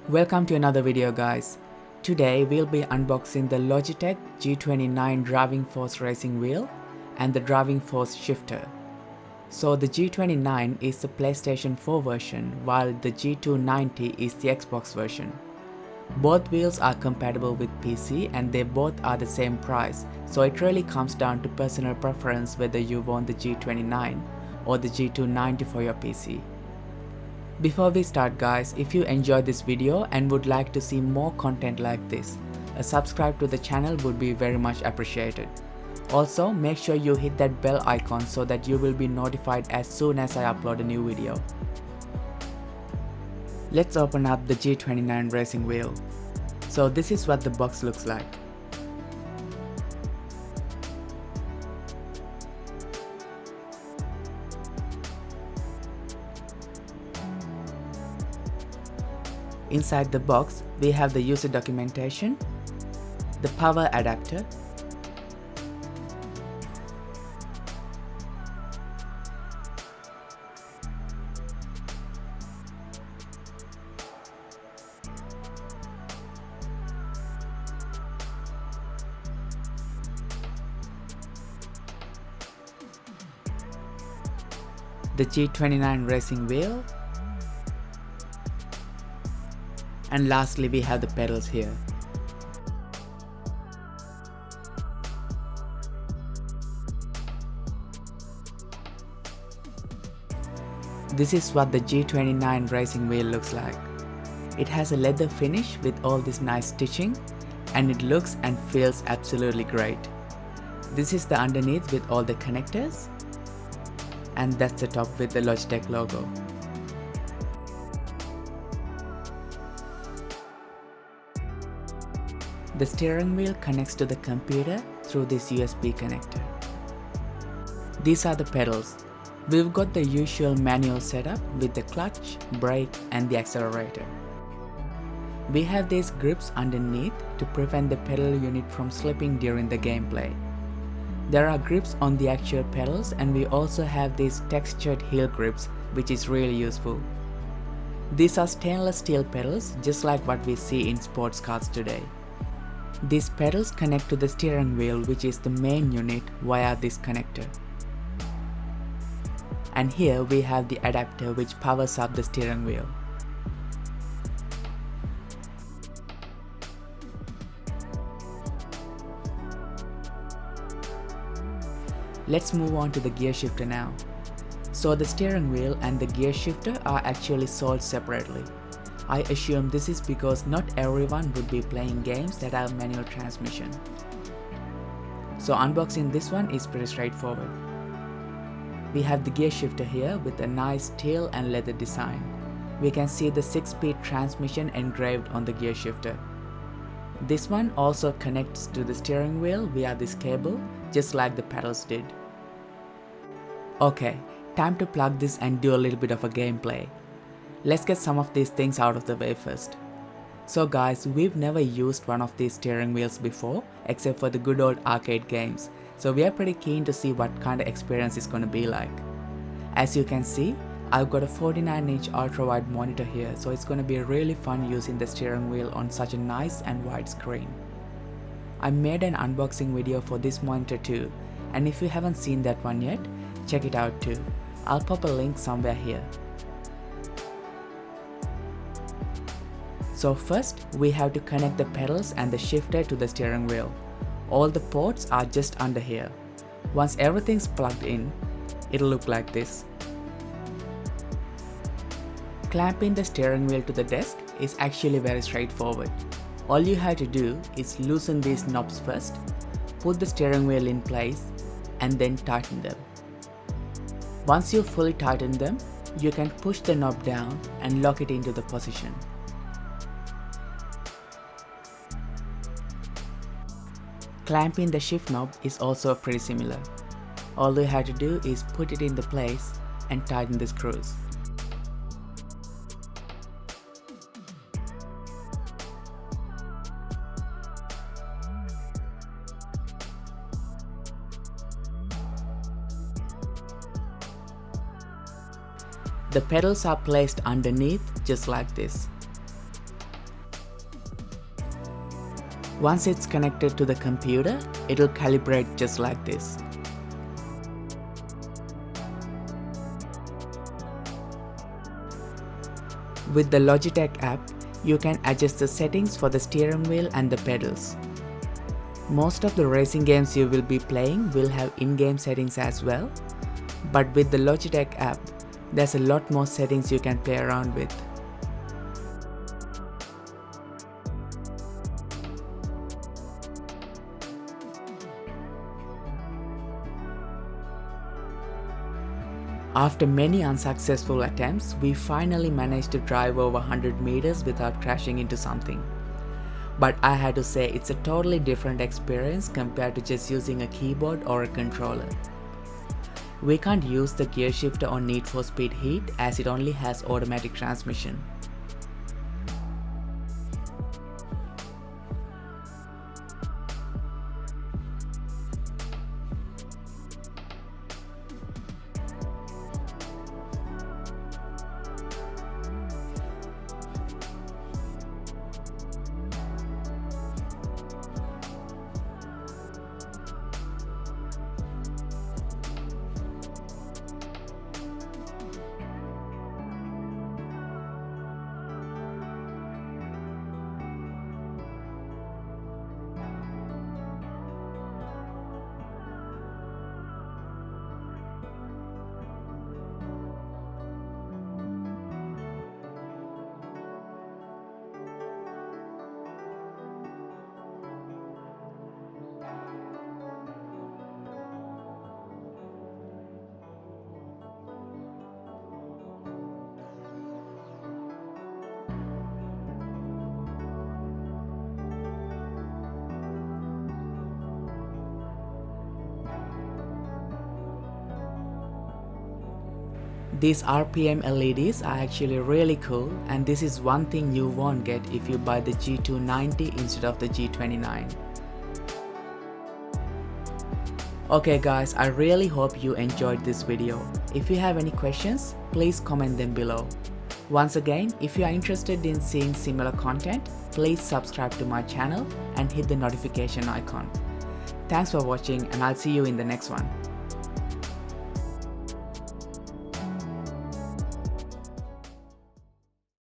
Welcome to another video guys. Today we'll be unboxing the Logitech G29 driving force racing wheel and the driving force shifter. So the G29 is the PlayStation 4 version while the G290 is the Xbox version. Both wheels are compatible with PC and they both are the same price, so it really comes down to personal preference whether you want the G29 or the G290 for your PC. Before we start guys, if you enjoyed this video and would like to see more content like this, a subscribe to the channel would be very much appreciated. Also, make sure you hit that bell icon so that you will be notified as soon as I upload a new video. Let's open up the G29 racing wheel. So this is what the box looks like. Inside the box, we have the user documentation, the power adapter, the G29 racing wheel, and lastly we have the pedals here. This is what the G29 racing wheel looks like. It has a leather finish with all this nice stitching and it looks and feels absolutely great. This is the underneath with all the connectors, and that's the top with the Logitech logo. The steering wheel connects to the computer through this USB connector. These are the pedals. We've got the usual manual setup with the clutch, brake and the accelerator. We have these grips underneath to prevent the pedal unit from slipping during the gameplay. There are grips on the actual pedals and we also have these textured heel grips which is really useful. These are stainless steel pedals just like what we see in sports cars today. These pedals connect to the steering wheel which is the main unit via this connector. And here we have the adapter which powers up the steering wheel. Let's move on to the gear shifter now. So the steering wheel and the gear shifter are actually sold separately. I assume this is because not everyone would be playing games that have manual transmission. So unboxing this one is pretty straightforward. We have the gear shifter here with a nice steel and leather design. We can see the 6-speed transmission engraved on the gear shifter. This one also connects to the steering wheel via this cable, just like the pedals did. Okay, time to plug this and do a little bit of a gameplay. Let's get some of these things out of the way first. So guys, we've never used one of these steering wheels before except for the good old arcade games, so we are pretty keen to see what kind of experience it's gonna be like. As you can see, I've got a 49-inch ultra-wide monitor here, so it's gonna be really fun using the steering wheel on such a nice and wide screen. I made an unboxing video for this monitor too, and if you haven't seen that one yet, check it out too. I'll pop a link somewhere here. So first, we have to connect the pedals and the shifter to the steering wheel. All the ports are just under here. Once everything's plugged in, it'll look like this. Clamping the steering wheel to the desk is actually very straightforward. All you have to do is loosen these knobs first, put the steering wheel in place, and then tighten them. Once you fully tighten them, you can push the knob down and lock it into the position. Clamping the shift knob is also pretty similar. All you have to do is put it into place and tighten the screws. The pedals are placed underneath just like this. Once it's connected to the computer, it'll calibrate just like this. With the Logitech app, you can adjust the settings for the steering wheel and the pedals. Most of the racing games you will be playing will have in-game settings as well, but with the Logitech app, there's a lot more settings you can play around with. After many unsuccessful attempts, we finally managed to drive over 100 meters without crashing into something. But I had to say it's a totally different experience compared to just using a keyboard or a controller. We can't use the gear shifter on Need for Speed Heat as it only has automatic transmission. These RPM LEDs are actually really cool, and this is one thing you won't get if you buy the G290 instead of the G29. Okay guys, I really hope you enjoyed this video. If you have any questions, please comment them below. Once again, if you are interested in seeing similar content, please subscribe to my channel and hit the notification icon. Thanks for watching, and I'll see you in the next one.